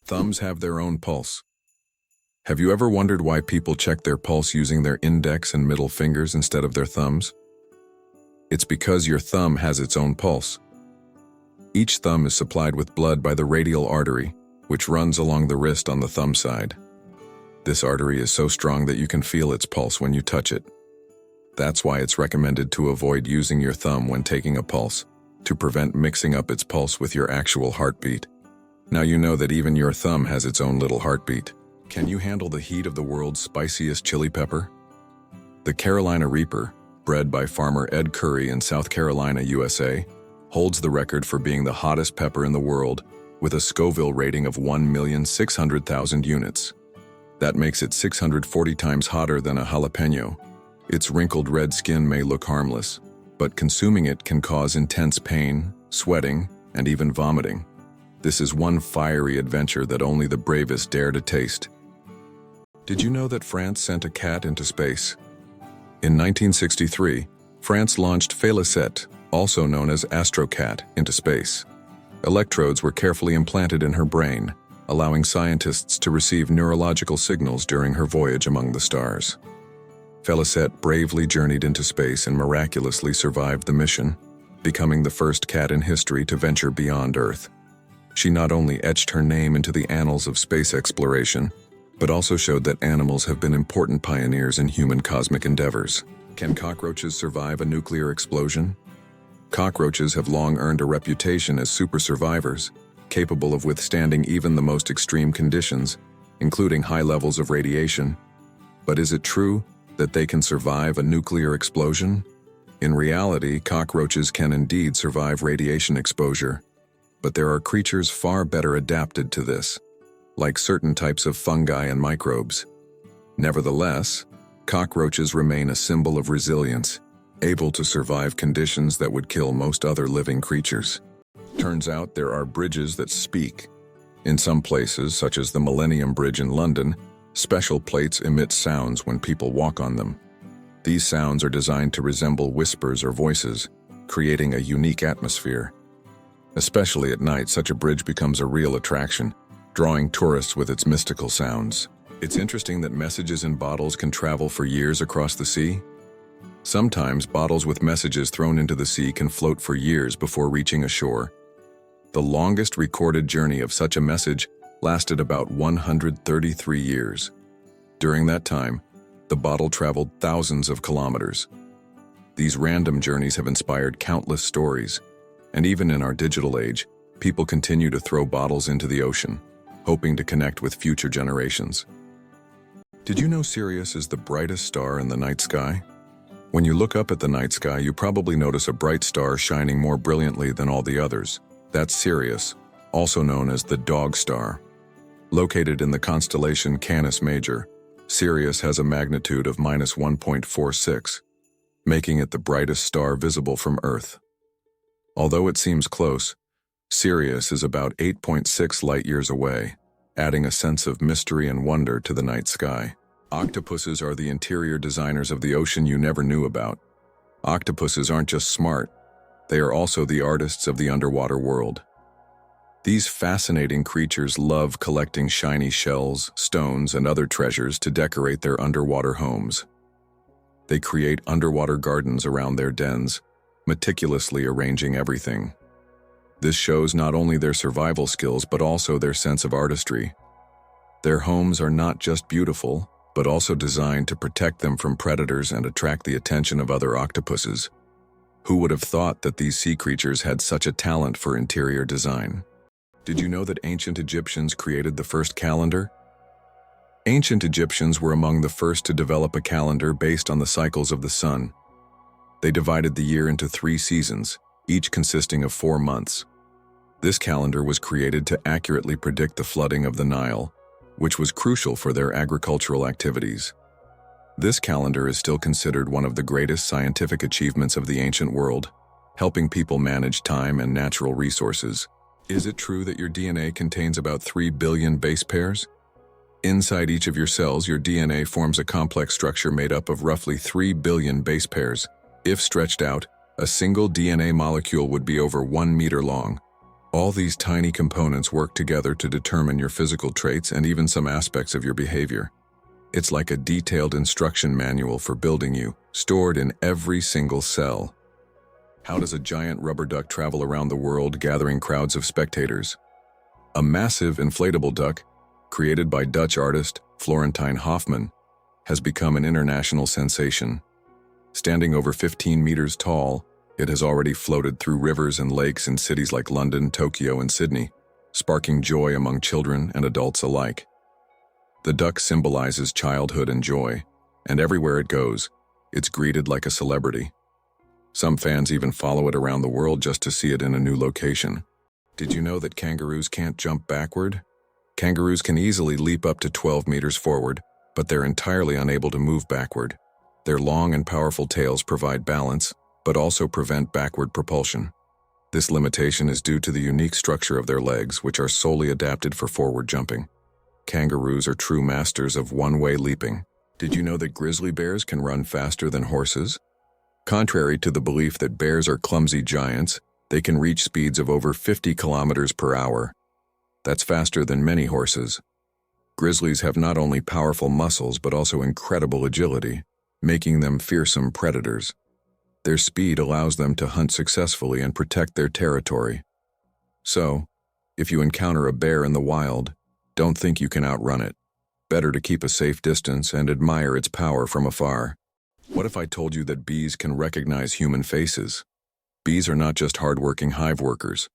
Thumbs have their own pulse. Have you ever wondered why people check their pulse using their index and middle fingers instead of their thumbs? It's because your thumb has its own pulse. Each thumb is supplied with blood by the radial artery, which runs along the wrist on the thumb side. This artery is so strong that you can feel its pulse when you touch it. That's why it's recommended to avoid using your thumb when taking a pulse, to prevent mixing up its pulse with your actual heartbeat. Now you know that even your thumb has its own little heartbeat. Can you handle the heat of the world's spiciest chili pepper? The Carolina Reaper, bred by farmer Ed Curry in South Carolina, USA, holds the record for being the hottest pepper in the world with a Scoville rating of 1,600,000 units. That makes it 640 times hotter than a jalapeno. Its wrinkled red skin may look harmless, but consuming it can cause intense pain, sweating, and even vomiting. This is one fiery adventure that only the bravest dare to taste. Did you know that France sent a cat into space? In 1963, France launched Félicette, also known as Astrocat, into space. Electrodes were carefully implanted in her brain, allowing scientists to receive neurological signals during her voyage among the stars. Félicette bravely journeyed into space and miraculously survived the mission, becoming the first cat in history to venture beyond Earth. She not only etched her name into the annals of space exploration, but also showed that animals have been important pioneers in human cosmic endeavors. Can cockroaches survive a nuclear explosion? Cockroaches have long earned a reputation as super survivors, capable of withstanding even the most extreme conditions, including high levels of radiation. But is it true that they can survive a nuclear explosion? In reality, cockroaches can indeed survive radiation exposure, but there are creatures far better adapted to this, like certain types of fungi and microbes. Nevertheless, cockroaches remain a symbol of resilience, able to survive conditions that would kill most other living creatures. Turns out there are bridges that speak. In some places, such as the Millennium Bridge in London, special plates emit sounds when people walk on them. These sounds are designed to resemble whispers or voices, creating a unique atmosphere. Especially at night, such a bridge becomes a real attraction, drawing tourists with its mystical sounds. It's interesting that messages in bottles can travel for years across the sea. Sometimes bottles with messages thrown into the sea can float for years before reaching a shore. The longest recorded journey of such a message lasted about 133 years. During that time, the bottle traveled thousands of kilometers. These random journeys have inspired countless stories, and even in our digital age, people continue to throw bottles into the ocean, hoping to connect with future generations. Did you know Sirius is the brightest star in the night sky? When you look up at the night sky, you probably notice a bright star shining more brilliantly than all the others. That's Sirius, also known as the Dog Star. Located in the constellation Canis Major, Sirius has a magnitude of -1.46, making it the brightest star visible from Earth. Although it seems close, Sirius is about 8.6 light-years away, adding a sense of mystery and wonder to the night sky. Octopuses are the interior designers of the ocean you never knew about. Octopuses aren't just smart, they are also the artists of the underwater world. These fascinating creatures love collecting shiny shells, stones, and other treasures to decorate their underwater homes. They create underwater gardens around their dens, meticulously arranging everything. This shows not only their survival skills but also their sense of artistry. Their homes are not just beautiful, but also designed to protect them from predators and attract the attention of other octopuses. Who would have thought that these sea creatures had such a talent for interior design? Did you know that ancient Egyptians created the first calendar? Ancient Egyptians were among the first to develop a calendar based on the cycles of the sun. They divided the year into 3 seasons, each consisting of 4 months. This calendar was created to accurately predict the flooding of the Nile, which was crucial for their agricultural activities. This calendar is still considered one of the greatest scientific achievements of the ancient world, helping people manage time and natural resources. Is it true that your DNA contains about 3 billion base pairs? Inside each of your cells, your DNA forms a complex structure made up of roughly 3 billion base pairs. If stretched out, a single DNA molecule would be over 1 meter long. All these tiny components work together to determine your physical traits and even some aspects of your behavior. It's like a detailed instruction manual for building you, stored in every single cell. How does a giant rubber duck travel around the world, gathering crowds of spectators? A massive inflatable duck, created by Dutch artist Florentine Hofmann, has become an international sensation. Standing over 15 meters tall, it has already floated through rivers and lakes in cities like London, Tokyo, and Sydney, sparking joy among children and adults alike. The duck symbolizes childhood and joy, and everywhere it goes, it's greeted like a celebrity. Some fans even follow it around the world just to see it in a new location. Did you know that kangaroos can't jump backward? Kangaroos can easily leap up to 12 meters forward, but they're entirely unable to move backward. Their long and powerful tails provide balance, but also prevent backward propulsion. This limitation is due to the unique structure of their legs, which are solely adapted for forward jumping. Kangaroos are true masters of one-way leaping. Did you know that grizzly bears can run faster than horses? Contrary to the belief that bears are clumsy giants, they can reach speeds of over 50 kilometers per hour. That's faster than many horses. Grizzlies have not only powerful muscles but also incredible agility, making them fearsome predators. Their speed allows them to hunt successfully and protect their territory. So, if you encounter a bear in the wild, don't think you can outrun it. Better to keep a safe distance and admire its power from afar. What if I told you that bees can recognize human faces? Bees are not just hardworking hive workers.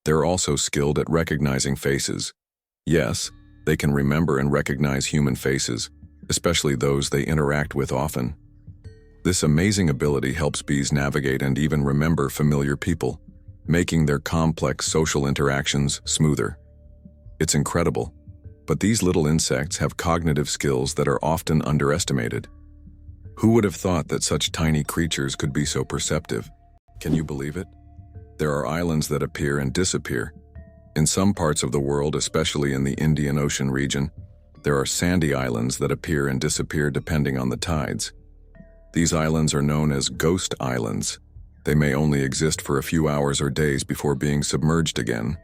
They're also skilled at recognizing faces. Yes, they can remember and recognize human faces, especially those they interact with often. This amazing ability helps bees navigate and even remember familiar people, making their complex social interactions smoother. It's incredible, but these little insects have cognitive skills that are often underestimated. Who would have thought that such tiny creatures could be so perceptive? Can you believe it? There are islands that appear and disappear. In some parts of the world, especially in the Indian Ocean region, there are sandy islands that appear and disappear depending on the tides. These islands are known as ghost islands. They may only exist for a few hours or days before being submerged again.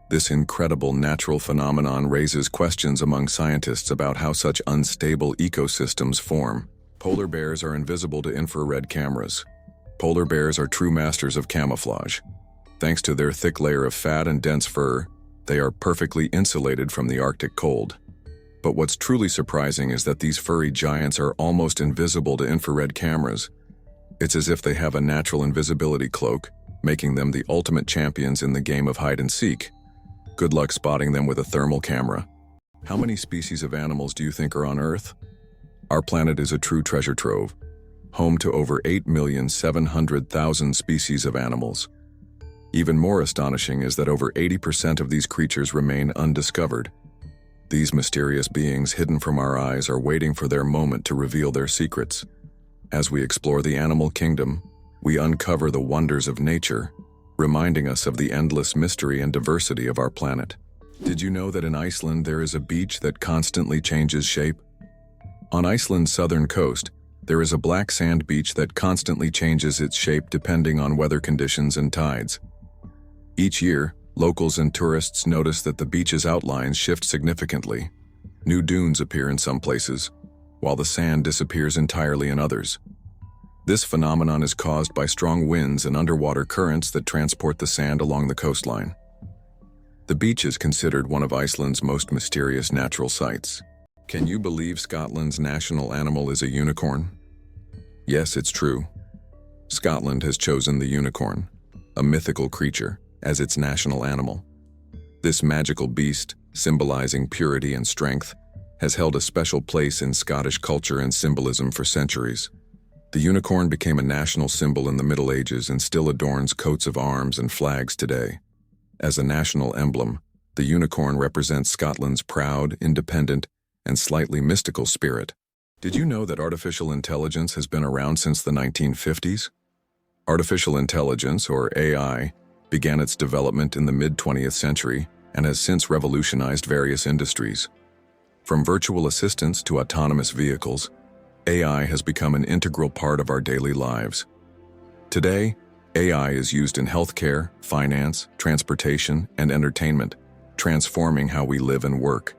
This incredible natural phenomenon raises questions among scientists about how such unstable ecosystems form. Polar bears are invisible to infrared cameras. Polar bears are true masters of camouflage. Thanks to their thick layer of fat and dense fur, they are perfectly insulated from the Arctic cold. But what's truly surprising is that these furry giants are almost invisible to infrared cameras. It's as if they have a natural invisibility cloak, making them the ultimate champions in the game of hide and seek. Good luck spotting them with a thermal camera. How many species of animals do you think are on Earth? Our planet is a true treasure trove, home to over 8,700,000 species of animals. Even more astonishing is that over 80% of these creatures remain undiscovered. These mysterious beings hidden from our eyes are waiting for their moment to reveal their secrets. As we explore the animal kingdom, we uncover the wonders of nature, reminding us of the endless mystery and diversity of our planet. Did you know that in Iceland there is a beach that constantly changes shape? On Iceland's southern coast, there is a black sand beach that constantly changes its shape depending on weather conditions and tides. Each year, locals and tourists notice that the beach's outlines shift significantly. New dunes appear in some places, while the sand disappears entirely in others. This phenomenon is caused by strong winds and underwater currents that transport the sand along the coastline. The beach is considered one of Iceland's most mysterious natural sights. Can you believe Scotland's national animal is a unicorn? Yes, it's true. Scotland has chosen the unicorn, a mythical creature, as its national animal. This magical beast, symbolizing purity and strength, has held a special place in Scottish culture and symbolism for centuries. The unicorn became a national symbol in the Middle Ages and still adorns coats of arms and flags today. As a national emblem, the unicorn represents Scotland's proud, independent, and slightly mystical spirit. Did you know that artificial intelligence has been around since the 1950s? Artificial intelligence, or AI, began its development in the mid-20th century and has since revolutionized various industries. From virtual assistants to autonomous vehicles, AI has become an integral part of our daily lives. Today, AI is used in healthcare, finance, transportation, and entertainment, transforming how we live and work.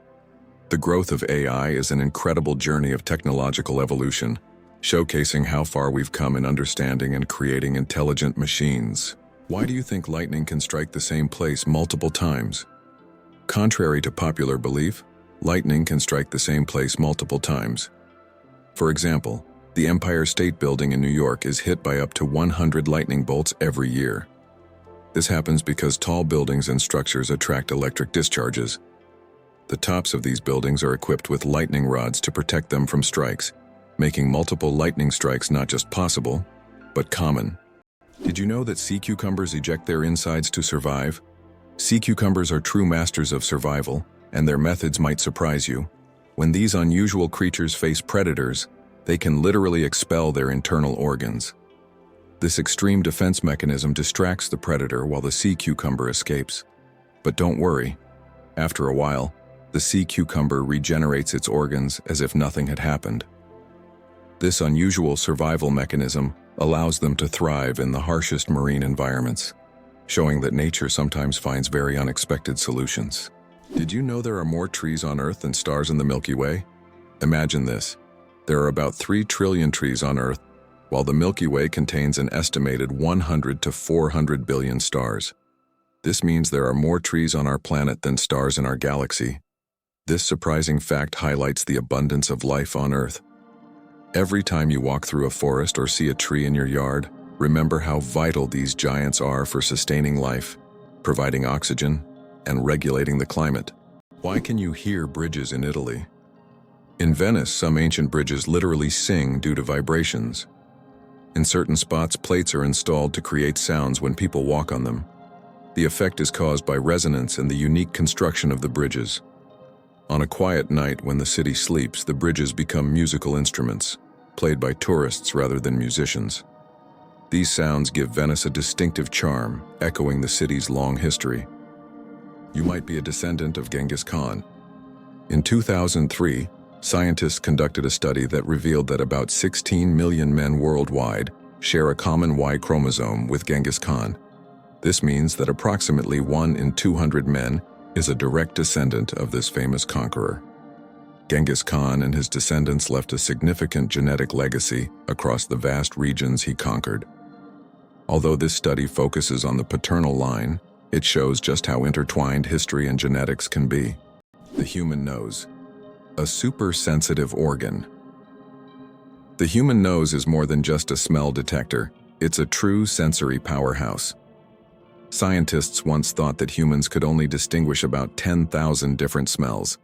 The growth of AI is an incredible journey of technological evolution, showcasing how far we've come in understanding and creating intelligent machines. Why do you think lightning can strike the same place multiple times? Contrary to popular belief, lightning can strike the same place multiple times. For example, the Empire State Building in New York is hit by up to 100 lightning bolts every year. This happens because tall buildings and structures attract electric discharges. The tops of these buildings are equipped with lightning rods to protect them from strikes, making multiple lightning strikes not just possible, but common. Did you know that sea cucumbers eject their insides to survive? Sea cucumbers are true masters of survival, and their methods might surprise you. When these unusual creatures face predators, they can literally expel their internal organs. This extreme defense mechanism distracts the predator while the sea cucumber escapes. But don't worry. After a while, the sea cucumber regenerates its organs as if nothing had happened. This unusual survival mechanism allows them to thrive in the harshest marine environments, showing that nature sometimes finds very unexpected solutions. Did you know there are more trees on Earth than stars in the Milky Way? Imagine this. There are about 3 trillion trees on Earth, while the Milky Way contains an estimated 100 to 400 billion stars. This means there are more trees on our planet than stars in our galaxy. This surprising fact highlights the abundance of life on Earth. Every time you walk through a forest or see a tree in your yard, remember how vital these giants are for sustaining life, providing oxygen, and regulating the climate. Why can you hear bridges in Italy? In Venice, some ancient bridges literally sing due to vibrations. In certain spots, plates are installed to create sounds when people walk on them. The effect is caused by resonance and the unique construction of the bridges. On a quiet night when the city sleeps, the bridges become musical instruments, played by tourists rather than musicians. These sounds give Venice a distinctive charm, echoing the city's long history. You might be a descendant of Genghis Khan. In 2003, scientists conducted a study that revealed that about 16 million men worldwide share a common Y chromosome with Genghis Khan. This means that approximately 1 in 200 men is a direct descendant of this famous conqueror. Genghis Khan and his descendants left a significant genetic legacy across the vast regions he conquered. Although this study focuses on the paternal line, it shows just how intertwined history and genetics can be. The human nose. A super-sensitive organ. The human nose is more than just a smell detector. It's a true sensory powerhouse. Scientists once thought that humans could only distinguish about 10,000 different smells,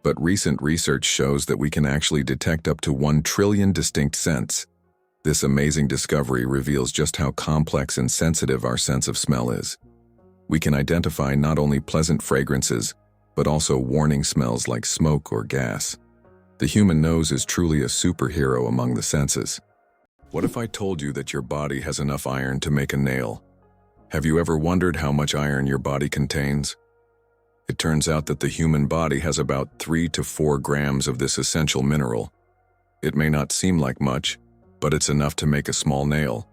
but recent research shows that we can actually detect up to 1 trillion distinct scents. This amazing discovery reveals just how complex and sensitive our sense of smell is. We can identify not only pleasant fragrances, but also warning smells like smoke or gas. The human nose is truly a superhero among the senses. What if I told you that your body has enough iron to make a nail? Have you ever wondered how much iron your body contains? It turns out that the human body has about 3 to 4 grams of this essential mineral. It may not seem like much, but it's enough to make a small nail.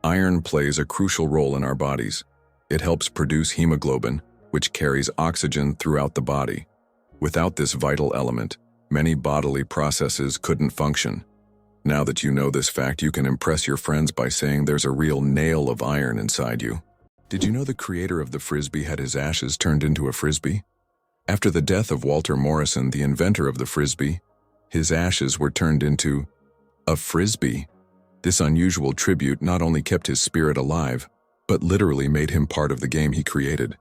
Iron plays a crucial role in our bodies. It helps produce hemoglobin, which carries oxygen throughout the body. Without this vital element, many bodily processes couldn't function. Now that you know this fact, you can impress your friends by saying there's a real nail of iron inside you. Did you know the creator of the Frisbee had his ashes turned into a Frisbee? After the death of Walter Morrison, the inventor of the Frisbee, his ashes were turned into a Frisbee. This unusual tribute not only kept his spirit alive, but literally made him part of the game he created.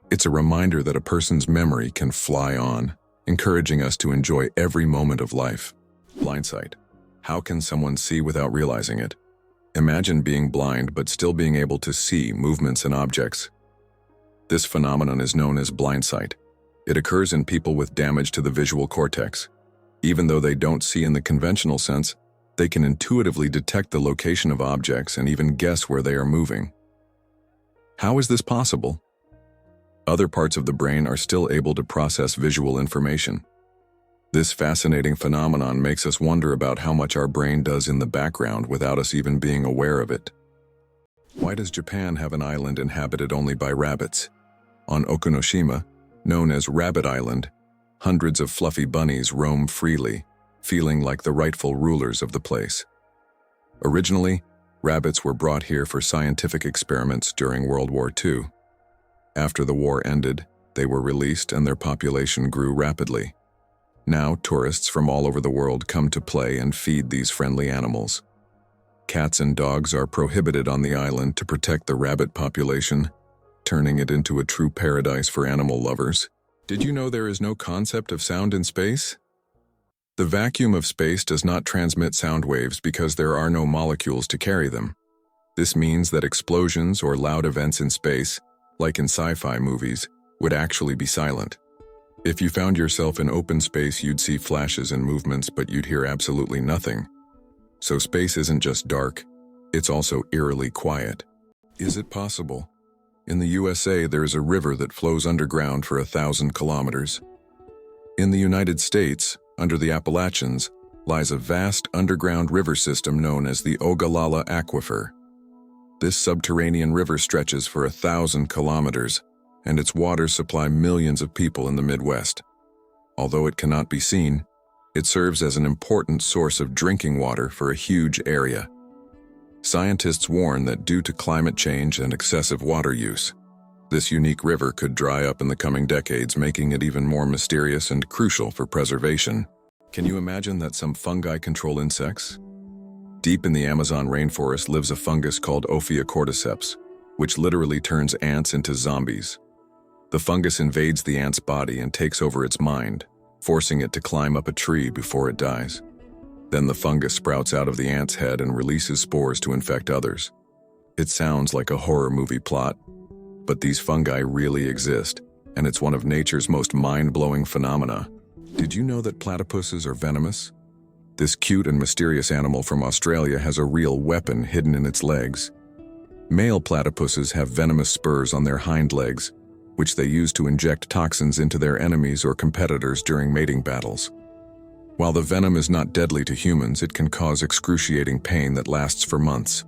It's a reminder that a person's memory can fly on, encouraging us to enjoy every moment of life. Blindsight. How can someone see without realizing it? Imagine being blind but still being able to see movements and objects. This phenomenon is known as blindsight. It occurs in people with damage to the visual cortex. Even though they don't see in the conventional sense, they can intuitively detect the location of objects and even guess where they are moving. How is this possible? Other parts of the brain are still able to process visual information. This fascinating phenomenon makes us wonder about how much our brain does in the background without us even being aware of it. Why does Japan have an island inhabited only by rabbits? On Okunoshima, known as Rabbit Island, hundreds of fluffy bunnies roam freely, feeling like the rightful rulers of the place. Originally, rabbits were brought here for scientific experiments during World War II. After the war ended, they were released and their population grew rapidly. Now, tourists from all over the world come to play and feed these friendly animals. Cats and dogs are prohibited on the island to protect the rabbit population, turning it into a true paradise for animal lovers. Did you know there is no concept of sound in space? The vacuum of space does not transmit sound waves because there are no molecules to carry them. This means that explosions or loud events in space, like in sci-fi movies, would actually be silent. If you found yourself in open space, you'd see flashes and movements, but you'd hear absolutely nothing. So space isn't just dark, it's also eerily quiet. Is it possible? In the USA, there is a river that flows underground for 1,000 kilometers. In the United States, under the Appalachians, lies a vast underground river system known as the Ogallala Aquifer. This subterranean river stretches for 1,000 kilometers, and its waters supply millions of people in the Midwest. Although it cannot be seen, it serves as an important source of drinking water for a huge area. Scientists warn that due to climate change and excessive water use, this unique river could dry up in the coming decades, making it even more mysterious and crucial for preservation. Can you imagine that some fungi control insects? Deep in the Amazon rainforest lives a fungus called Ophiocordyceps, which literally turns ants into zombies. The fungus invades the ant's body and takes over its mind, forcing it to climb up a tree before it dies. Then the fungus sprouts out of the ant's head and releases spores to infect others. It sounds like a horror movie plot, but these fungi really exist, and it's one of nature's most mind-blowing phenomena. Did you know that platypuses are venomous? This cute and mysterious animal from Australia has a real weapon hidden in its legs. Male platypuses have venomous spurs on their hind legs, which they use to inject toxins into their enemies or competitors during mating battles. While the venom is not deadly to humans, it can cause excruciating pain that lasts for months.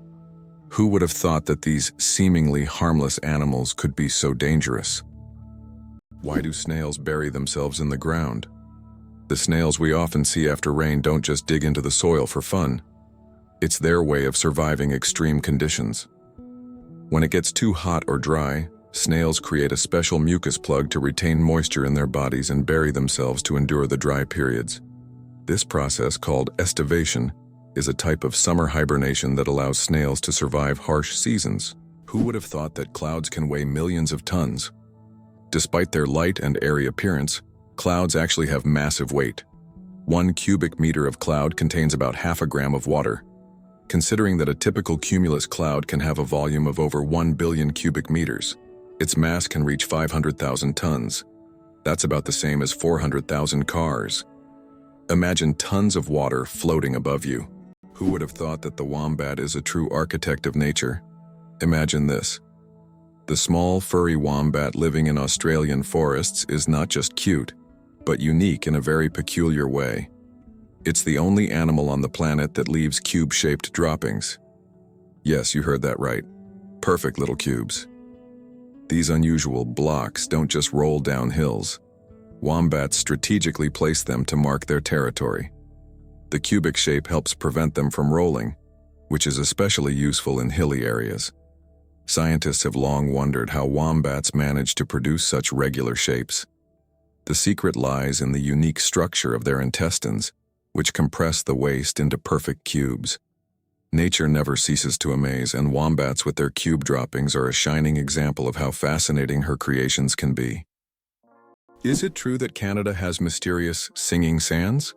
Who would have thought that these seemingly harmless animals could be so dangerous? Why do snails bury themselves in the ground? The snails we often see after rain don't just dig into the soil for fun. It's their way of surviving extreme conditions. When it gets too hot or dry, snails create a special mucus plug to retain moisture in their bodies and bury themselves to endure the dry periods. This process, called estivation, is a type of summer hibernation that allows snails to survive harsh seasons. Who would have thought that clouds can weigh millions of tons? Despite their light and airy appearance, clouds actually have massive weight. 1 cubic meter of cloud contains about half a gram of water. Considering that a typical cumulus cloud can have a volume of over 1 billion cubic meters, its mass can reach 500,000 tons. That's about the same as 400,000 cars. Imagine tons of water floating above you. Who would have thought that the wombat is a true architect of nature? Imagine this. The small, furry wombat living in Australian forests is not just cute, but unique in a very peculiar way. It's the only animal on the planet that leaves cube-shaped droppings. Yes, you heard that right. Perfect little cubes. These unusual blocks don't just roll down hills. Wombats strategically place them to mark their territory. The cubic shape helps prevent them from rolling, which is especially useful in hilly areas. Scientists have long wondered how wombats manage to produce such regular shapes. The secret lies in the unique structure of their intestines, which compress the waste into perfect cubes. Nature never ceases to amaze, and wombats with their cube droppings are a shining example of how fascinating her creations can be. Is it true that Canada has mysterious singing sands?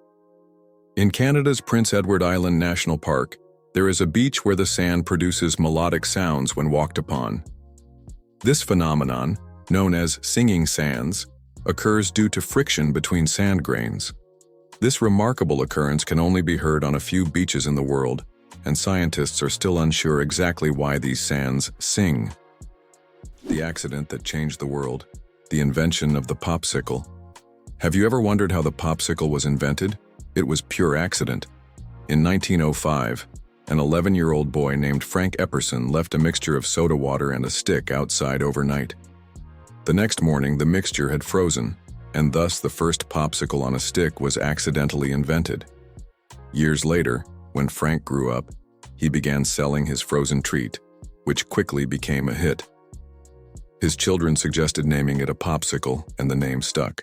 In Canada's Prince Edward Island National Park, there is a beach where the sand produces melodic sounds when walked upon. This phenomenon, known as singing sands, occurs due to friction between sand grains. This remarkable occurrence can only be heard on a few beaches in the world, and scientists are still unsure exactly why these sands sing. The accident that changed the world, the invention of the popsicle. Have you ever wondered how the popsicle was invented? It was pure accident. In 1905, An 11-year-old boy named Frank Epperson left a mixture of soda water and a stick outside overnight. The next morning, the mixture had frozen, and thus the first popsicle on a stick was accidentally invented. Years later, when Frank grew up, he began selling his frozen treat, which quickly became a hit. His children suggested naming it a popsicle, and the name stuck.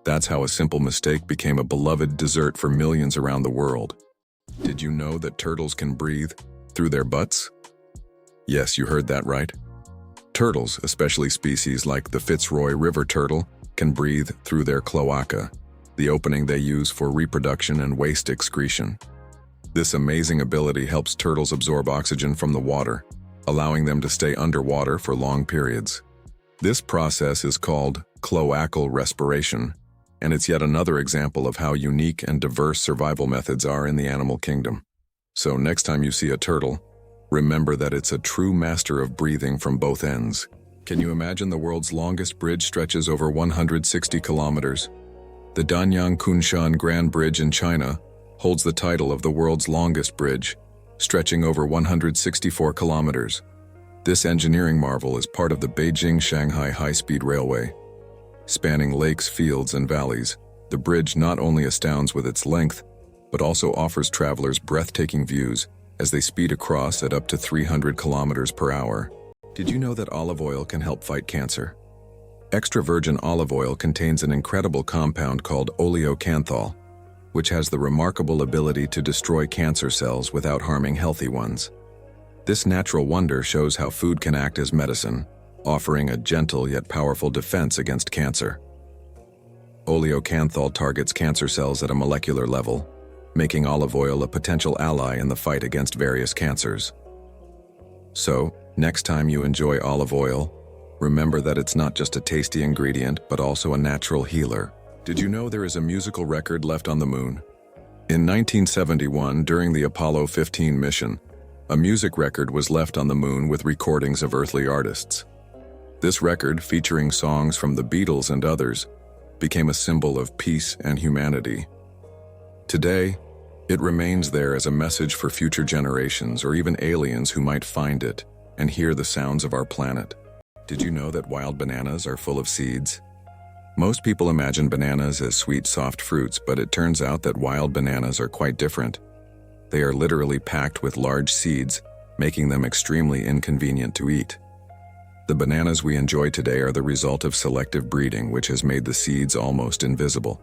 That's how a simple mistake became a beloved dessert for millions around the world. Did you know that turtles can breathe through their butts? Yes, you heard that right. Turtles, especially species like the Fitzroy River turtle, can breathe through their cloaca, the opening they use for reproduction and waste excretion. This amazing ability helps turtles absorb oxygen from the water, allowing them to stay underwater for long periods. This process is called cloacal respiration, and it's yet another example of how unique and diverse survival methods are in the animal kingdom. So next time you see a turtle, remember that it's a true master of breathing from both ends. Can you imagine the world's longest bridge stretches over 160 kilometers? The Danyang Kunshan Grand Bridge in China holds the title of the world's longest bridge, stretching over 164 kilometers. This engineering marvel is part of the Beijing-Shanghai high-speed railway. Spanning lakes, fields, and valleys, the bridge not only astounds with its length, but also offers travelers breathtaking views as they speed across at up to 300 kilometers per hour. Did you know that olive oil can help fight cancer? Extra virgin olive oil contains an incredible compound called oleocanthal, which has the remarkable ability to destroy cancer cells without harming healthy ones. This natural wonder shows how food can act as medicine, offering a gentle yet powerful defense against cancer. Oleocanthal targets cancer cells at a molecular level, making olive oil a potential ally in the fight against various cancers. So, next time you enjoy olive oil, remember that it's not just a tasty ingredient, but also a natural healer. Did you know there is a musical record left on the moon? In 1971, during the Apollo 15 mission, a music record was left on the moon with recordings of earthly artists. This record, featuring songs from the Beatles and others, became a symbol of peace and humanity. Today, it remains there as a message for future generations or even aliens who might find it and hear the sounds of our planet. Did you know that wild bananas are full of seeds? Most people imagine bananas as sweet, soft fruits, but it turns out that wild bananas are quite different. They are literally packed with large seeds, making them extremely inconvenient to eat. The bananas we enjoy today are the result of selective breeding, which has made the seeds almost invisible.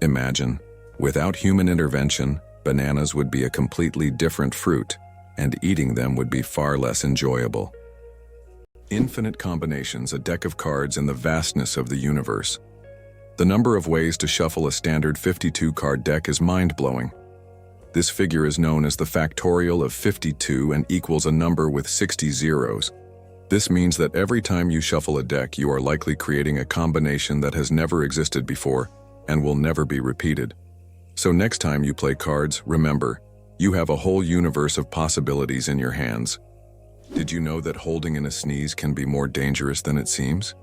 Imagine, without human intervention, bananas would be a completely different fruit, and eating them would be far less enjoyable. Infinite combinations, a deck of cards in the vastness of the universe. The number of ways to shuffle a standard 52-card deck is mind-blowing. This figure is known as the factorial of 52 and equals a number with 60 zeros. This means that every time you shuffle a deck, you are likely creating a combination that has never existed before and will never be repeated. So next time you play cards, remember, you have a whole universe of possibilities in your hands. Did you know that holding in a sneeze can be more dangerous than it seems?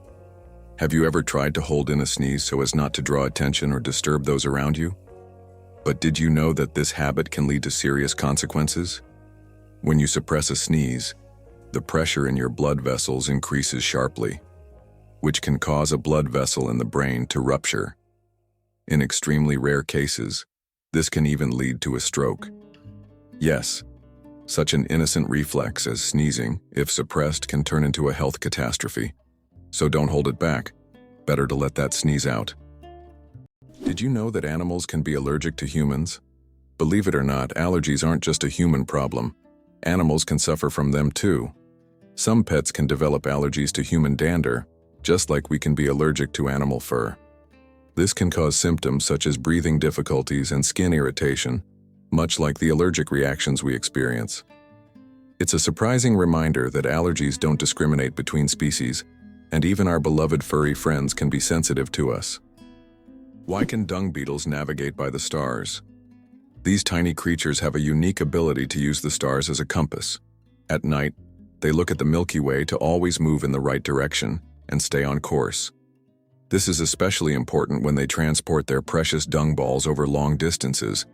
Have you ever tried to hold in a sneeze so as not to draw attention or disturb those around you? But did you know that this habit can lead to serious consequences? When you suppress a sneeze, the pressure in your blood vessels increases sharply, which can cause a blood vessel in the brain to rupture. In extremely rare cases, this can even lead to a stroke. Yes, such an innocent reflex as sneezing, if suppressed, can turn into a health catastrophe. So don't hold it back. Better to let that sneeze out. Did you know that animals can be allergic to humans? Believe it or not, allergies aren't just a human problem. Animals can suffer from them too. Some pets can develop allergies to human dander, just like we can be allergic to animal fur. This can cause symptoms such as breathing difficulties and skin irritation, much like the allergic reactions we experience. It's a surprising reminder that allergies don't discriminate between species, and even our beloved furry friends can be sensitive to us. Why can dung beetles navigate by the stars? These tiny creatures have a unique ability to use the stars as a compass. At night, they look at the Milky Way to always move in the right direction and stay on course. This is especially important when they transport their precious dung balls over long distances,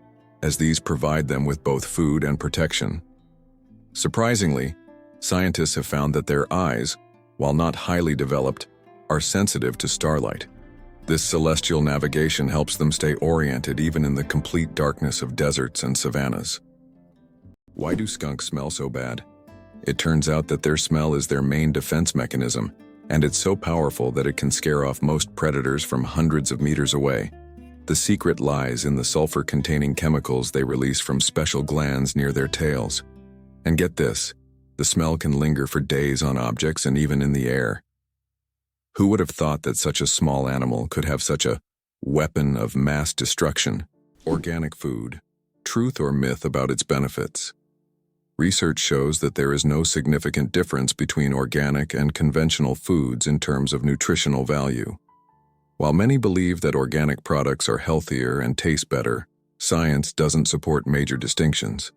as these provide them with both food and protection. Surprisingly, scientists have found that their eyes, while not highly developed, are sensitive to starlight. This celestial navigation helps them stay oriented even in the complete darkness of deserts and savannas. Why do skunks smell so bad? It turns out that their smell is their main defense mechanism, and it's so powerful that it can scare off most predators from hundreds of meters away. The secret lies in the sulfur-containing chemicals they release from special glands near their tails. And get this, the smell can linger for days on objects and even in the air. Who would have thought that such a small animal could have such a weapon of mass destruction? Organic food. Truth or myth about its benefits? Research shows that there is no significant difference between organic and conventional foods in terms of nutritional value. While many believe that organic products are healthier and taste better, science doesn't support major distinctions.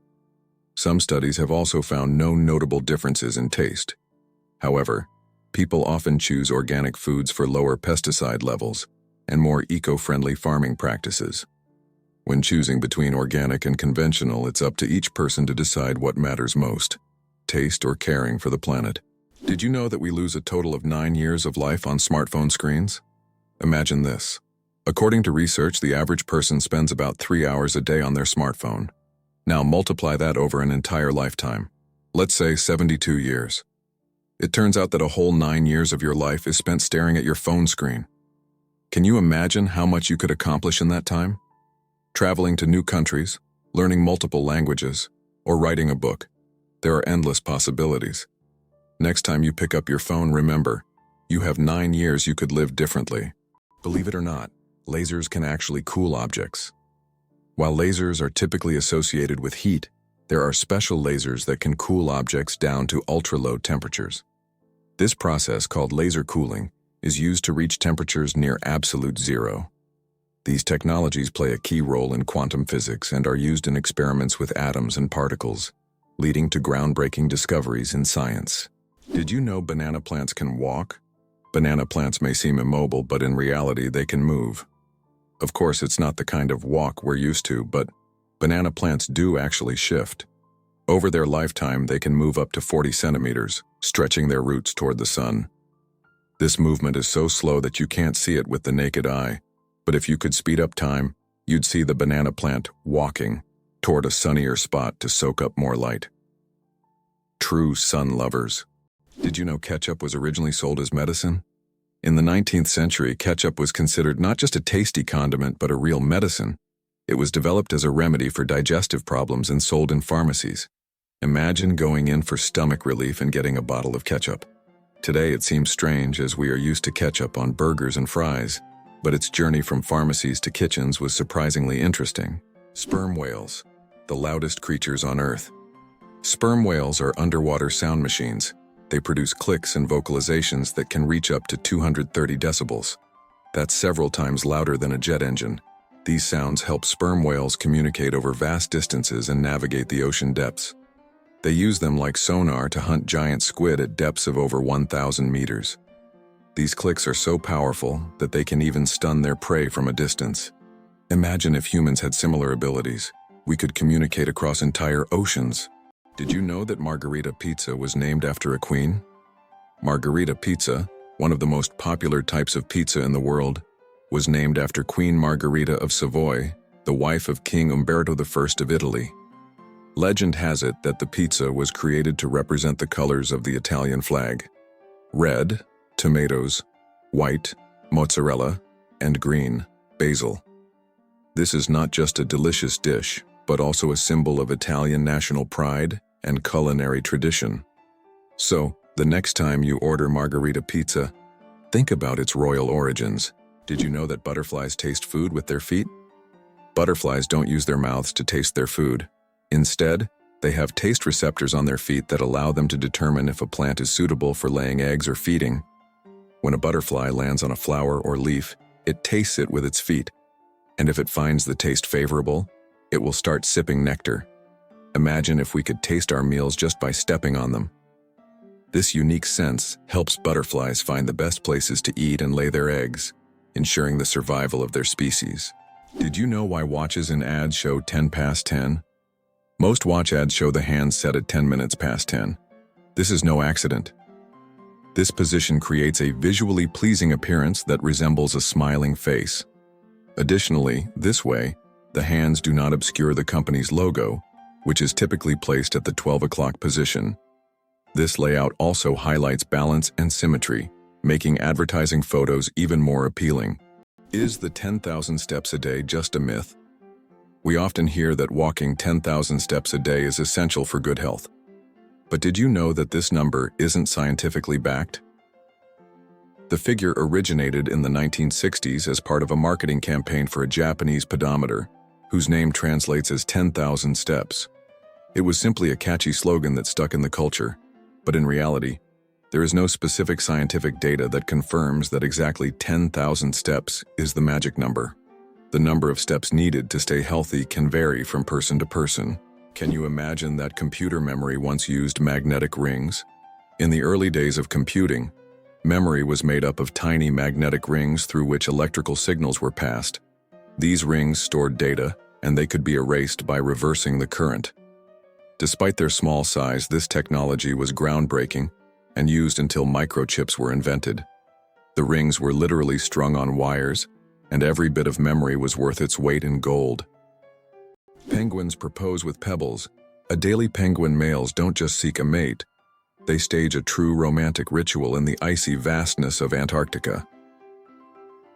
Some studies have also found no notable differences in taste. However, people often choose organic foods for lower pesticide levels and more eco-friendly farming practices. When choosing between organic and conventional, it's up to each person to decide what matters most, taste or caring for the planet. Did you know that we lose a total of 9 years of life on smartphone screens? Imagine this. According to research, the average person spends about 3 hours a day on their smartphone. Now multiply that over an entire lifetime. Let's say 72 years. It turns out that a whole 9 years of your life is spent staring at your phone screen. Can you imagine how much you could accomplish in that time? Traveling to new countries, learning multiple languages, or writing a book. There are endless possibilities. Next time you pick up your phone, remember, you have 9 years you could live differently. Believe it or not, lasers can actually cool objects. While lasers are typically associated with heat, there are special lasers that can cool objects down to ultra-low temperatures. This process, called laser cooling, is used to reach temperatures near absolute zero. These technologies play a key role in quantum physics and are used in experiments with atoms and particles, leading to groundbreaking discoveries in science. Did you know banana plants can walk? Banana plants may seem immobile, but in reality they can move. Of course, it's not the kind of walk we're used to, but banana plants do actually shift. Over their lifetime, they can move up to 40 centimeters, stretching their roots toward the sun. This movement is so slow that you can't see it with the naked eye, but if you could speed up time, you'd see the banana plant walking toward a sunnier spot to soak up more light. True sun lovers. Did you know ketchup was originally sold as medicine? In the 19th century, ketchup was considered not just a tasty condiment but a real medicine. It was developed as a remedy for digestive problems and sold in pharmacies. Imagine going in for stomach relief and getting a bottle of ketchup. Today it seems strange as we are used to ketchup on burgers and fries, but its journey from pharmacies to kitchens was surprisingly interesting. Sperm whales, the loudest creatures on Earth. Sperm whales are underwater sound machines. They produce clicks and vocalizations that can reach up to 230 decibels. That's several times louder than a jet engine. These sounds help sperm whales communicate over vast distances and navigate the ocean depths. They use them like sonar to hunt giant squid at depths of over 1,000 meters. These clicks are so powerful that they can even stun their prey from a distance. Imagine if humans had similar abilities. We could communicate across entire oceans. Did you know that Margherita pizza was named after a queen? Margherita pizza, one of the most popular types of pizza in the world, was named after Queen Margherita of Savoy, the wife of King Umberto I of Italy. Legend has it that the pizza was created to represent the colors of the Italian flag: red, tomatoes; white, mozzarella; and green, basil. This is not just a delicious dish, but also a symbol of Italian national pride and culinary tradition. So, the next time you order Margherita pizza, think about its royal origins. Did you know that butterflies taste food with their feet? Butterflies don't use their mouths to taste their food. Instead, they have taste receptors on their feet that allow them to determine if a plant is suitable for laying eggs or feeding. When a butterfly lands on a flower or leaf, it tastes it with its feet, and if it finds the taste favorable, it will start sipping nectar. Imagine if we could taste our meals just by stepping on them. This unique sense helps butterflies find the best places to eat and lay their eggs, ensuring the survival of their species. Did you know why watches in ads show 10 past 10? Most watch ads show the hands set at 10 minutes past 10. This is no accident. This position creates a visually pleasing appearance that resembles a smiling face. Additionally, this way, the hands do not obscure the company's logo, which is typically placed at the 12 o'clock position. This layout also highlights balance and symmetry, making advertising photos even more appealing. Is the 10,000 steps a day just a myth? We often hear that walking 10,000 steps a day is essential for good health. But did you know that this number isn't scientifically backed? The figure originated in the 1960s as part of a marketing campaign for a Japanese pedometer, whose name translates as 10,000 steps. It was simply a catchy slogan that stuck in the culture, but in reality, there is no specific scientific data that confirms that exactly 10,000 steps is the magic number. The number of steps needed to stay healthy can vary from person to person. Can you imagine that computer memory once used magnetic rings? In the early days of computing, memory was made up of tiny magnetic rings through which electrical signals were passed. These rings stored data, and they could be erased by reversing the current. Despite their small size, this technology was groundbreaking and used until microchips were invented. The rings were literally strung on wires, and every bit of memory was worth its weight in gold. Penguins propose with pebbles. Adelie penguin males don't just seek a mate, they stage a true romantic ritual in the icy vastness of Antarctica.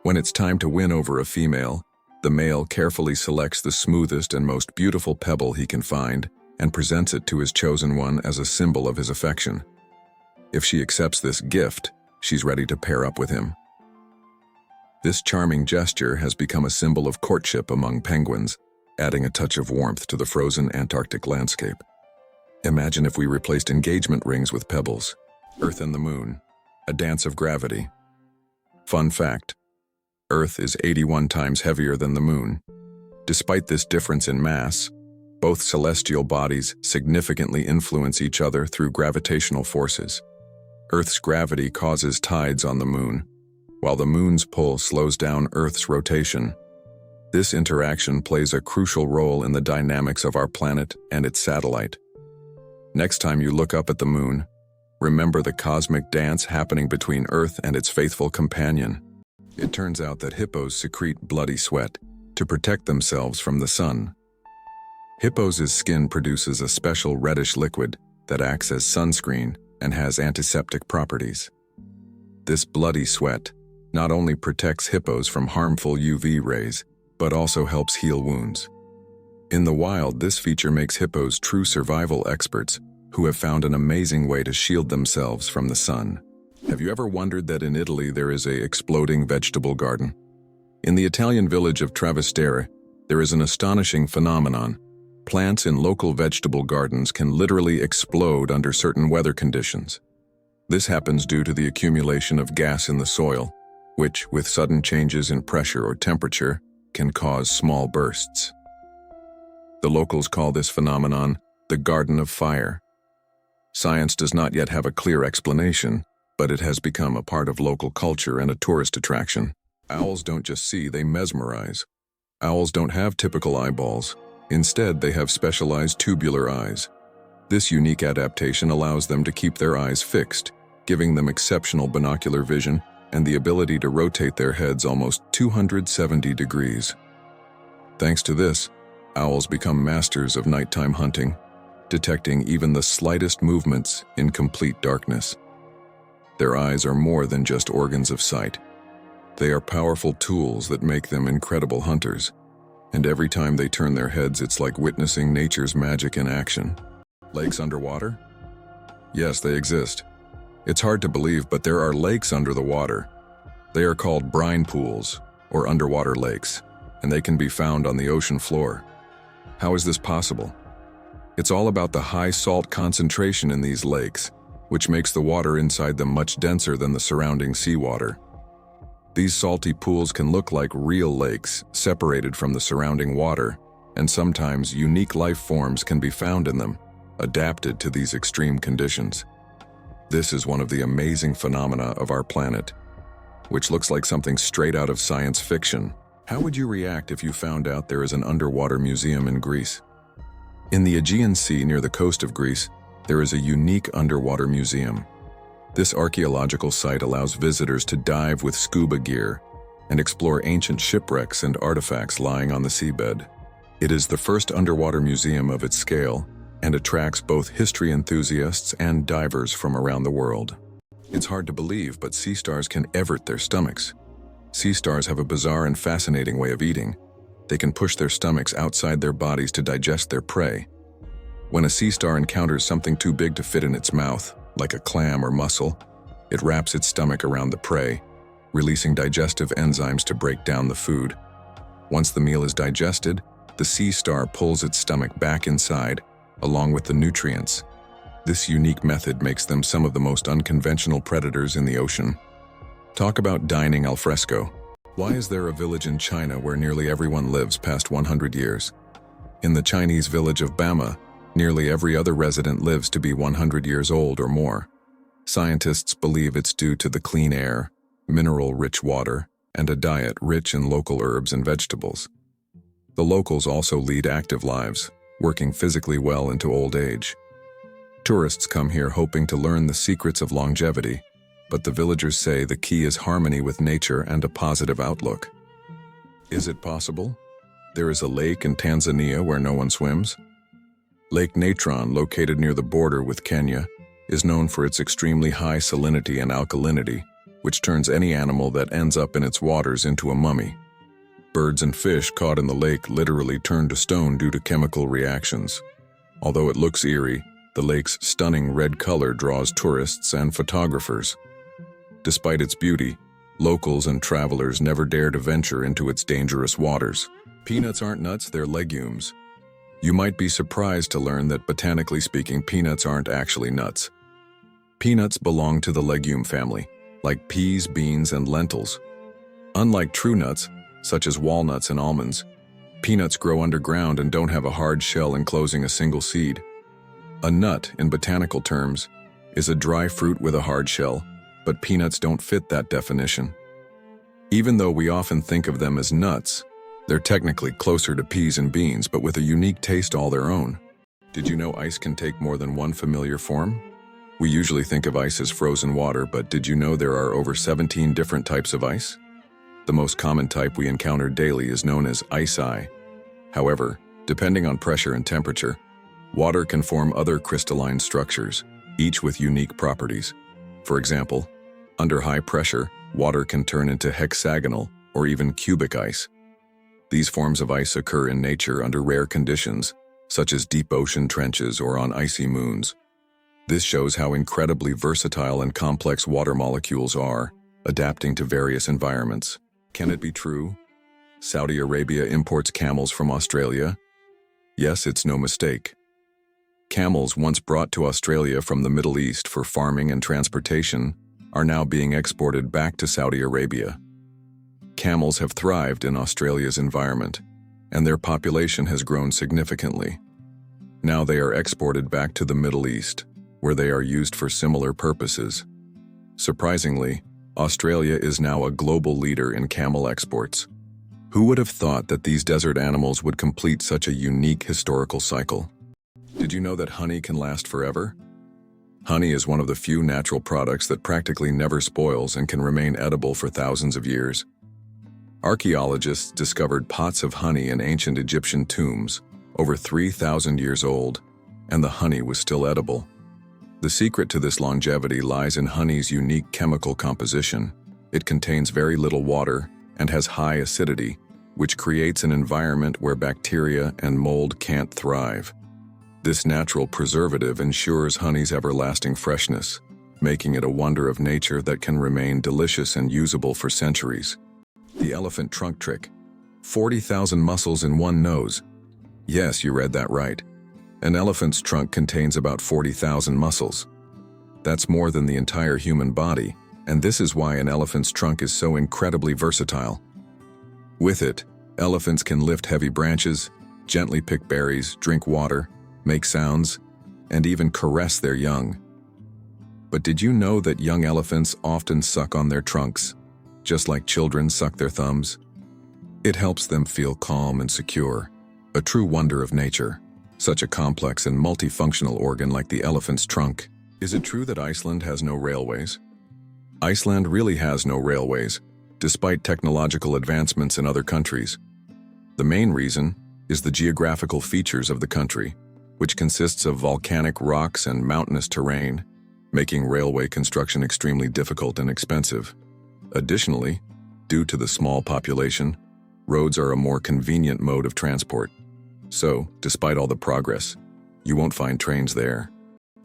When it's time to win over a female, the male carefully selects the smoothest and most beautiful pebble he can find and presents it to his chosen one as a symbol of his affection. If she accepts this gift, she's ready to pair up with him. This charming gesture has become a symbol of courtship among penguins, adding a touch of warmth to the frozen Antarctic landscape. Imagine if we replaced engagement rings with pebbles. Earth and the Moon, a dance of gravity. Fun fact: Earth is 81 times heavier than the Moon. Despite this difference in mass, both celestial bodies significantly influence each other through gravitational forces. Earth's gravity causes tides on the Moon, while the Moon's pull slows down Earth's rotation. This interaction plays a crucial role in the dynamics of our planet and its satellite. Next time you look up at the Moon, remember the cosmic dance happening between Earth and its faithful companion. It turns out that hippos secrete bloody sweat to protect themselves from the sun. Hippos' skin produces a special reddish liquid that acts as sunscreen and has antiseptic properties. This bloody sweat not only protects hippos from harmful UV rays, but also helps heal wounds. In the wild, this feature makes hippos true survival experts who have found an amazing way to shield themselves from the sun. Have you ever wondered that in Italy there is an exploding vegetable garden? In the Italian village of Trastevere, there is an astonishing phenomenon. Plants in local vegetable gardens can literally explode under certain weather conditions. This happens due to the accumulation of gas in the soil, which, with sudden changes in pressure or temperature, can cause small bursts. The locals call this phenomenon the Garden of Fire. Science does not yet have a clear explanation, but it has become a part of local culture and a tourist attraction. Owls don't just see, they mesmerize. Owls don't have typical eyeballs. Instead, they have specialized tubular eyes. This unique adaptation allows them to keep their eyes fixed, giving them exceptional binocular vision and the ability to rotate their heads almost 270 degrees. Thanks to this, owls become masters of nighttime hunting, detecting even the slightest movements in complete darkness. Their eyes are more than just organs of sight. They are powerful tools that make them incredible hunters, and every time they turn their heads, it's like witnessing nature's magic in action. Lakes underwater? Yes, they exist. It's hard to believe, but there are lakes under the water. They are called brine pools, or underwater lakes, and they can be found on the ocean floor. How is this possible? It's all about the high salt concentration in these lakes, which makes the water inside them much denser than the surrounding seawater. These salty pools can look like real lakes, separated from the surrounding water, and sometimes unique life forms can be found in them, adapted to these extreme conditions. This is one of the amazing phenomena of our planet, which looks like something straight out of science fiction, How would you react if you found out there is an underwater museum in Greece? In the Aegean Sea near the coast of Greece, there is a unique underwater museum. This archaeological site allows visitors to dive with scuba gear and explore ancient shipwrecks and artifacts lying on the seabed. It is the first underwater museum of its scale and attracts both history enthusiasts and divers from around the world. It's hard to believe, but sea stars can evert their stomachs. Sea stars have a bizarre and fascinating way of eating. They can push their stomachs outside their bodies to digest their prey. When a sea star encounters something too big to fit in its mouth, like a clam or mussel, it wraps its stomach around the prey, releasing digestive enzymes to break down the food. Once the meal is digested, the sea star pulls its stomach back inside, along with the nutrients. This unique method makes them some of the most unconventional predators in the ocean. Talk about dining al fresco. Why is there a village in China where nearly everyone lives past 100 years? In the Chinese village of Bama, nearly every other resident lives to be 100 years old or more. Scientists believe it's due to the clean air, mineral-rich water, and a diet rich in local herbs and vegetables. The locals also lead active lives, working physically well into old age. Tourists come here hoping to learn the secrets of longevity, but the villagers say the key is harmony with nature and a positive outlook. Is it possible? There is a lake in Tanzania where no one swims. Lake Natron, located near the border with Kenya, is known for its extremely high salinity and alkalinity, which turns any animal that ends up in its waters into a mummy. Birds and fish caught in the lake literally turn to stone due to chemical reactions. Although it looks eerie, the lake's stunning red color draws tourists and photographers. Despite its beauty, locals and travelers never dare to venture into its dangerous waters. Peanuts aren't nuts, they're legumes. You might be surprised to learn that, botanically speaking, peanuts aren't actually nuts. Peanuts belong to the legume family, like peas, beans, and lentils. Unlike true nuts, such as walnuts and almonds, peanuts grow underground and don't have a hard shell enclosing a single seed. A nut, in botanical terms, is a dry fruit with a hard shell, but peanuts don't fit that definition. Even though we often think of them as nuts, they're technically closer to peas and beans, but with a unique taste all their own. Did you know ice can take more than one familiar form? We usually think of ice as frozen water, but did you know there are over 17 different types of ice? The most common type we encounter daily is known as ice. However, depending on pressure and temperature, water can form other crystalline structures, each with unique properties. For example, under high pressure, water can turn into hexagonal or even cubic ice. These forms of ice occur in nature under rare conditions, such as deep ocean trenches or on icy moons. This shows how incredibly versatile and complex water molecules are, adapting to various environments. Can it be true? Saudi Arabia imports camels from Australia? Yes, it's no mistake. Camels, once brought to Australia from the Middle East for farming and transportation, are now being exported back to Saudi Arabia. Camels have thrived in Australia's environment, and their population has grown significantly. Now they are exported back to the Middle East, where they are used for similar purposes. Surprisingly, Australia is now a global leader in camel exports. Who would have thought that these desert animals would complete such a unique historical cycle? Did you know that honey can last forever? Honey is one of the few natural products that practically never spoils and can remain edible for thousands of years. Archaeologists discovered pots of honey in ancient Egyptian tombs, over 3,000 years old, and the honey was still edible. The secret to this longevity lies in honey's unique chemical composition. It contains very little water and has high acidity, which creates an environment where bacteria and mold can't thrive. This natural preservative ensures honey's everlasting freshness, making it a wonder of nature that can remain delicious and usable for centuries. The elephant trunk trick. 40,000 muscles in one nose. Yes, you read that right. An elephant's trunk contains about 40,000 muscles. That's more than the entire human body, and this is why an elephant's trunk is so incredibly versatile. With it, elephants can lift heavy branches, gently pick berries, drink water, make sounds, and even caress their young. But did you know that young elephants often suck on their trunks, just like children suck their thumbs? It helps them feel calm and secure, a true wonder of nature, such a complex and multifunctional organ like the elephant's trunk. Is it true that Iceland has no railways? Iceland really has no railways, despite technological advancements in other countries. The main reason is the geographical features of the country, which consists of volcanic rocks and mountainous terrain, making railway construction extremely difficult and expensive. Additionally, due to the small population, roads are a more convenient mode of transport. So, despite all the progress, you won't find trains there.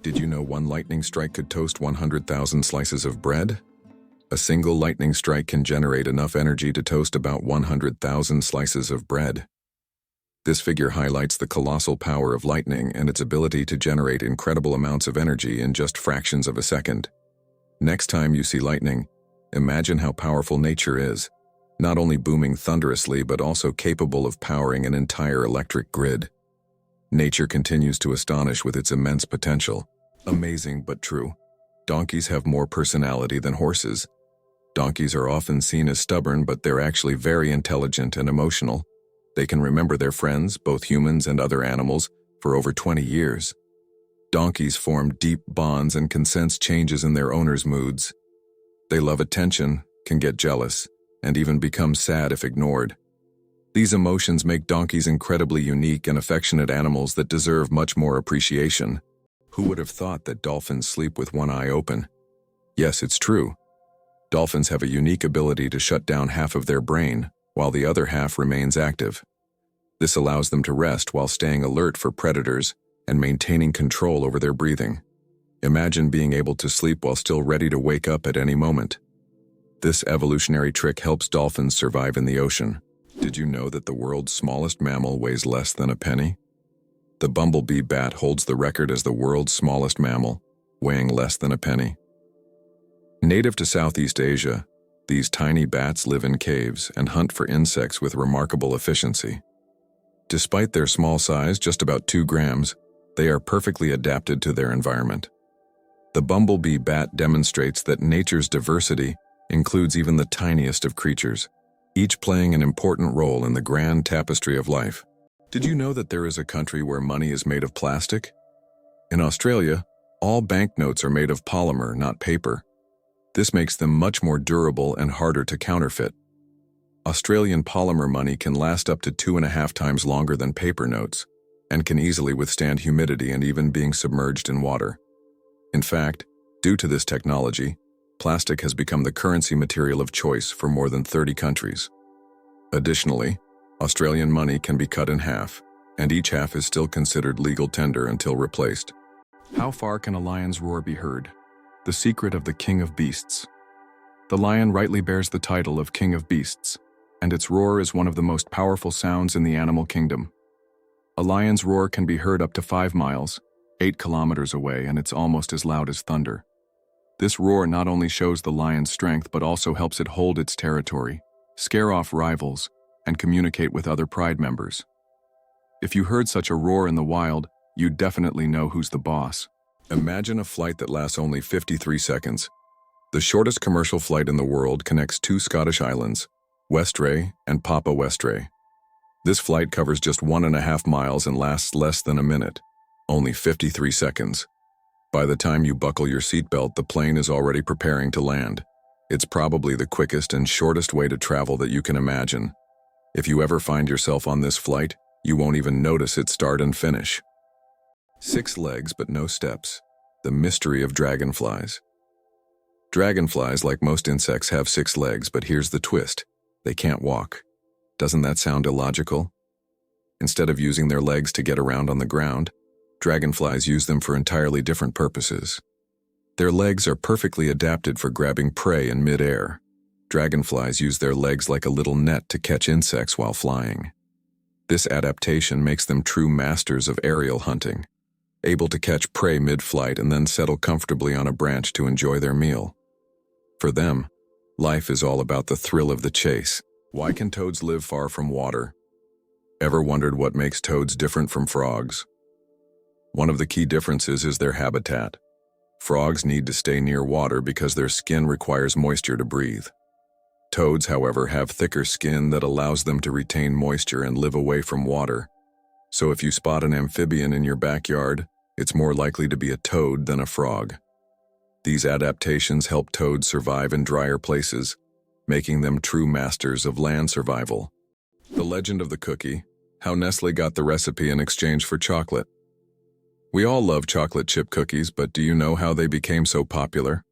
Did you know one lightning strike could toast 100,000 slices of bread? A single lightning strike can generate enough energy to toast about 100,000 slices of bread. This figure highlights the colossal power of lightning and its ability to generate incredible amounts of energy in just fractions of a second. Next time you see lightning, imagine how powerful nature is, not only booming thunderously but also capable of powering an entire electric grid. Nature continues to astonish with its immense potential. Amazing but true. Donkeys have more personality than horses. Donkeys are often seen as stubborn, but they're actually very intelligent and emotional. They can remember their friends, both humans and other animals, for over 20 years. Donkeys form deep bonds and can sense changes in their owners' moods. They love attention, can get jealous, and even become sad if ignored. These emotions make donkeys incredibly unique and affectionate animals that deserve much more appreciation. Who would have thought that dolphins sleep with one eye open? Yes, it's true. Dolphins have a unique ability to shut down half of their brain, while the other half remains active. This allows them to rest while staying alert for predators and maintaining control over their breathing. Imagine being able to sleep while still ready to wake up at any moment. This evolutionary trick helps dolphins survive in the ocean. Did you know that the world's smallest mammal weighs less than a penny? The bumblebee bat holds the record as the world's smallest mammal, weighing less than a penny. Native to Southeast Asia, these tiny bats live in caves and hunt for insects with remarkable efficiency. Despite their small size, just about 2 grams, they are perfectly adapted to their environment. The bumblebee bat demonstrates that nature's diversity includes even the tiniest of creatures, each playing an important role in the grand tapestry of life. Did you know that there is a country where money is made of plastic? In Australia, all banknotes are made of polymer, not paper. This makes them much more durable and harder to counterfeit. Australian polymer money can last up to 2.5 times longer than paper notes, and can easily withstand humidity and even being submerged in water. In fact, due to this technology, plastic has become the currency material of choice for more than 30 countries. Additionally, Australian money can be cut in half, and each half is still considered legal tender until replaced. How far can a lion's roar be heard? The secret of the king of beasts. The lion rightly bears the title of king of beasts, and its roar is one of the most powerful sounds in the animal kingdom. A lion's roar can be heard up to 5 miles, 8 kilometers away, and it's almost as loud as thunder. This roar not only shows the lion's strength but also helps it hold its territory, scare off rivals, and communicate with other pride members. If you heard such a roar in the wild, you'd definitely know who's the boss. Imagine a flight that lasts only 53 seconds. The shortest commercial flight in the world connects 2 Scottish islands, Westray and Papa Westray. This flight covers just 1.5 miles and lasts less than a minute, only 53 seconds. By the time you buckle your seatbelt, the plane is already preparing to land. It's probably the quickest and shortest way to travel that you can imagine. If you ever find yourself on this flight, you won't even notice its start and finish. 6 legs but no steps. The mystery of dragonflies. Dragonflies, like most insects, have 6 legs, but here's the twist. They can't walk. Doesn't that sound illogical? Instead of using their legs to get around on the ground, dragonflies use them for entirely different purposes. Their legs are perfectly adapted for grabbing prey in mid-air. Dragonflies use their legs like a little net to catch insects while flying. This adaptation makes them true masters of aerial hunting, able to catch prey mid-flight and then settle comfortably on a branch to enjoy their meal. For them, life is all about the thrill of the chase. Why can toads live far from water? Ever wondered what makes toads different from frogs? One of the key differences is their habitat. Frogs need to stay near water because their skin requires moisture to breathe. Toads, however, have thicker skin that allows them to retain moisture and live away from water. So if you spot an amphibian in your backyard, it's more likely to be a toad than a frog. These adaptations help toads survive in drier places, making them true masters of land survival. The legend of the cookie, how Nestle got the recipe in exchange for chocolate. We all love chocolate chip cookies, but do you know how they became so popular?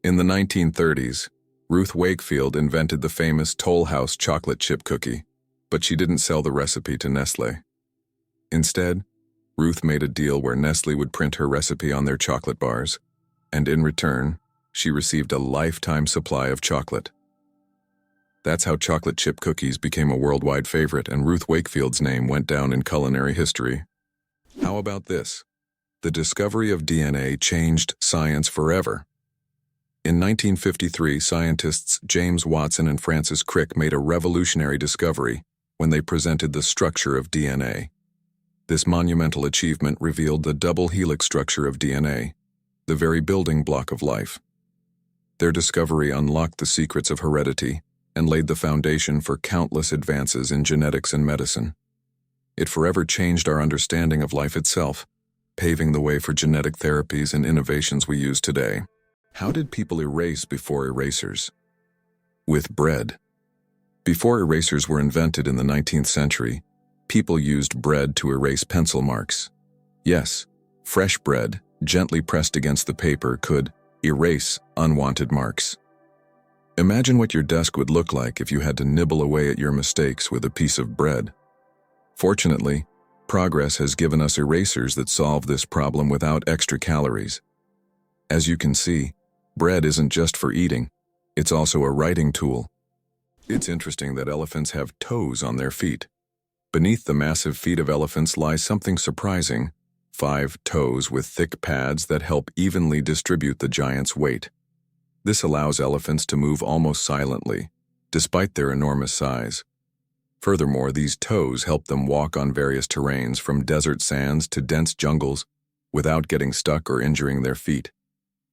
In the 1930s, Ruth Wakefield invented the famous Toll House chocolate chip cookie, but she didn't sell the recipe to Nestle. Instead, Ruth made a deal where Nestle would print her recipe on their chocolate bars, and in return, she received a lifetime supply of chocolate. That's how chocolate chip cookies became a worldwide favorite, and Ruth Wakefield's name went down in culinary history. How about this? The discovery of DNA changed science forever. In 1953, scientists James Watson and Francis Crick made a revolutionary discovery when they presented the structure of DNA. This monumental achievement revealed the double helix structure of DNA, the very building block of life. Their discovery unlocked the secrets of heredity and laid the foundation for countless advances in genetics and medicine. It forever changed our understanding of life itself, paving the way for genetic therapies and innovations we use today. How did people erase before erasers? With bread. Before erasers were invented in the 19th century, people used bread to erase pencil marks. Yes, fresh bread, gently pressed against the paper, could erase unwanted marks. Imagine what your desk would look like if you had to nibble away at your mistakes with a piece of bread. Fortunately, progress has given us erasers that solve this problem without extra calories. As you can see, bread isn't just for eating, it's also a writing tool. It's interesting that elephants have toes on their feet. Beneath the massive feet of elephants lies something surprising: 5 toes with thick pads that help evenly distribute the giant's weight. This allows elephants to move almost silently, despite their enormous size. Furthermore, these toes help them walk on various terrains, from desert sands to dense jungles, without getting stuck or injuring their feet.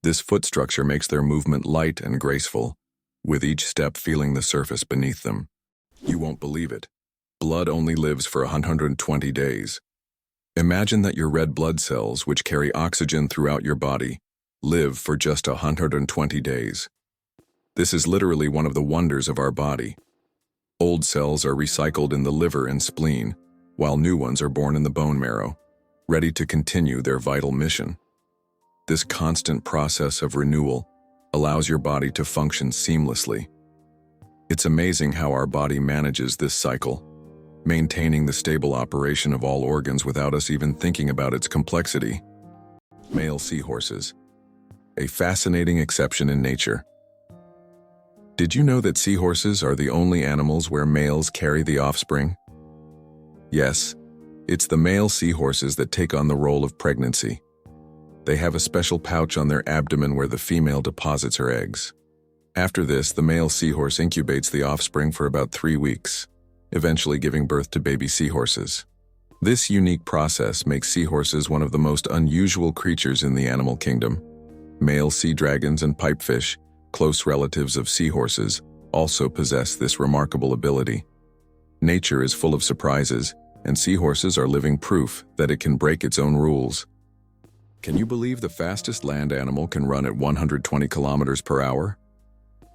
This foot structure makes their movement light and graceful, with each step feeling the surface beneath them. You won't believe it. Blood only lives for 120 days. Imagine that your red blood cells, which carry oxygen throughout your body, live for just 120 days. This is literally one of the wonders of our body. Old cells are recycled in the liver and spleen, while new ones are born in the bone marrow, ready to continue their vital mission. This constant process of renewal allows your body to function seamlessly. It's amazing how our body manages this cycle, maintaining the stable operation of all organs without us even thinking about its complexity. Male seahorses. A fascinating exception in nature. Did you know that seahorses are the only animals where males carry the offspring? Yes, it's the male seahorses that take on the role of pregnancy. They have a special pouch on their abdomen where the female deposits her eggs. After this, the male seahorse incubates the offspring for about 3 weeks, eventually giving birth to baby seahorses. This unique process makes seahorses one of the most unusual creatures in the animal kingdom. Male sea dragons and pipefish, close relatives of seahorses, also possess this remarkable ability. Nature is full of surprises, and seahorses are living proof that it can break its own rules. Can you believe the fastest land animal can run at 120 kilometers per hour?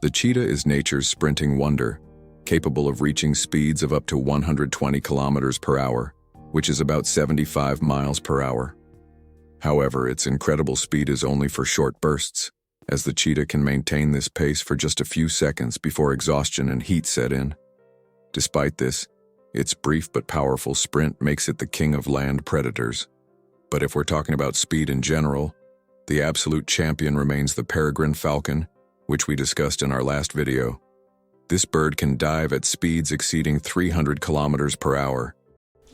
The cheetah is nature's sprinting wonder, capable of reaching speeds of up to 120 kilometers per hour, which is about 75 miles per hour. However, its incredible speed is only for short bursts, as the cheetah can maintain this pace for just a few seconds before exhaustion and heat set in. Despite this, its brief but powerful sprint makes it the king of land predators. But if we're talking about speed in general, the absolute champion remains the peregrine falcon, which we discussed in our last video. This bird can dive at speeds exceeding 300 kilometers per hour.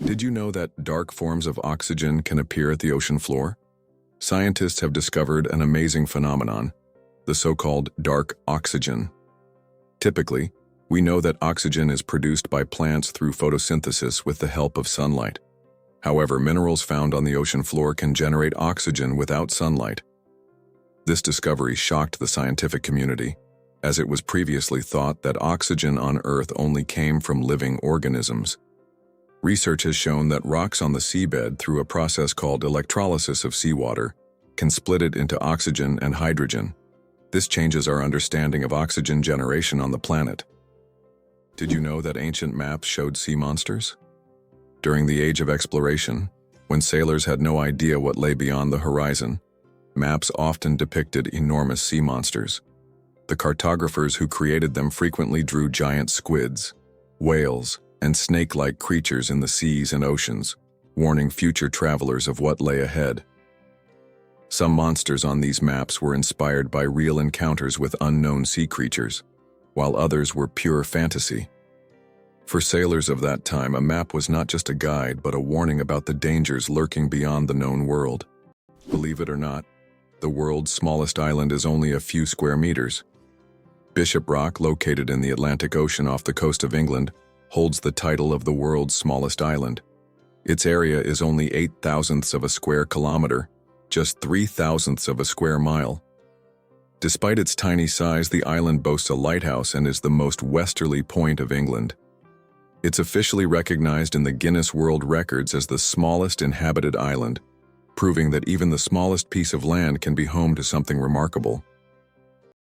Did you know that dark forms of oxygen can appear at the ocean floor? Scientists have discovered an amazing phenomenon, the so-called dark oxygen. Typically, we know that oxygen is produced by plants through photosynthesis with the help of sunlight. However, minerals found on the ocean floor can generate oxygen without sunlight. This discovery shocked the scientific community, as it was previously thought that oxygen on Earth only came from living organisms. Research has shown that rocks on the seabed, through a process called electrolysis of seawater, can split it into oxygen and hydrogen. This changes our understanding of oxygen generation on the planet. Did you know that ancient maps showed sea monsters? During the Age of Exploration, when sailors had no idea what lay beyond the horizon, maps often depicted enormous sea monsters. The cartographers who created them frequently drew giant squids, whales, and snake-like creatures in the seas and oceans, warning future travelers of what lay ahead. Some monsters on these maps were inspired by real encounters with unknown sea creatures, while others were pure fantasy. For sailors of that time, a map was not just a guide, but a warning about the dangers lurking beyond the known world. Believe it or not, the world's smallest island is only a few square meters. Bishop Rock, located in the Atlantic Ocean off the coast of England, holds the title of the world's smallest island. Its area is only 8/1000ths of a square kilometer, just 3/1000ths of a square mile. Despite its tiny size, the island boasts a lighthouse and is the most westerly point of England. It's officially recognized in the Guinness World Records as the smallest inhabited island, proving that even the smallest piece of land can be home to something remarkable.